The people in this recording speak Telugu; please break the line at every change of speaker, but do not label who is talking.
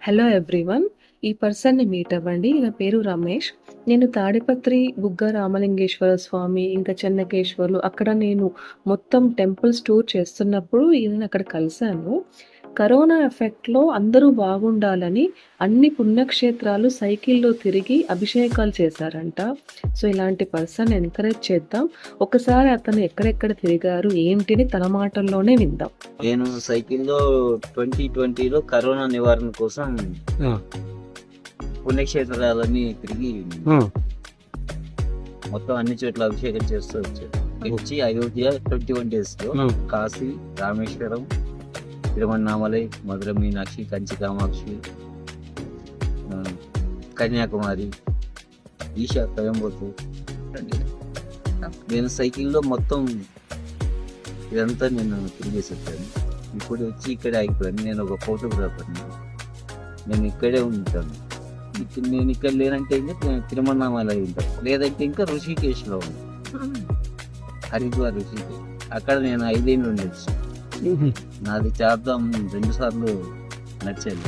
Hello everyone. ఈ పర్సన్‌ని మీట్ అవ్వండి. ఈయన పేరు రమేష్. నేను తాడిపత్రి బుగ్గ రామలింగేశ్వర స్వామి, ఇంకా చెన్నకేశ్వర్లు అక్కడ నేను మొత్తం టెంపుల్స్ టూర్ చేస్తున్నప్పుడు ఈయనని అక్కడ కలిసాను. కరోనా ఎఫెక్ట్‌లో అందరూ బాగుండాలని అన్ని పుణ్యక్షేత్రాలు సైకిల్‌లో తిరిగి అభిషేకాలు చేశారంట. సో, ఇలాంటి పర్సన్ ఎంకరేజ్ చేద్దాం. ఒకసారి అతను ఎక్కడెక్కడ తిరిగారు, ఏంటిని తన మాటల్లోనే విందాం.
నేను సైకిల్లో 2020లో కరోనా నివారణ కోసం పుణ్యక్షేత్రాలన్నీ తిరిగి మొత్తం అన్ని చోట్ల అభిషేకం చేస్తూ వచ్చాను. వచ్చి అయోధ్య 21 days లో, కాశీ, రామేశ్వరం, తిరువన్నామలై, మధుర మీనాక్షి, కంచి కామాక్షి, కన్యాకుమారి, ఈశా స్వయంభూ. నేను సైకిల్లో మొత్తం ఇదంతా నేను తిరిగేసి వచ్చాను. ఇప్పుడు వచ్చి ఇక్కడే ఆగిపోయాను. నేను ఒక ఫోటోగ్రాఫర్ని. నేను ఇక్కడే ఉంటాను. నేను ఇక్కడ లేనంటే ఇంకా తిరుమన్నామలై ఉంటాను, లేదంటే ఇంకా ఋషికేశ్లో ఉంటాను. హరిద్వార్, ఋషికేశ్. అక్కడ నేను 5 ఏళ్ళు ఉండొచ్చు. నాది చార్ధామ్ 2 సార్లు నడిచాను.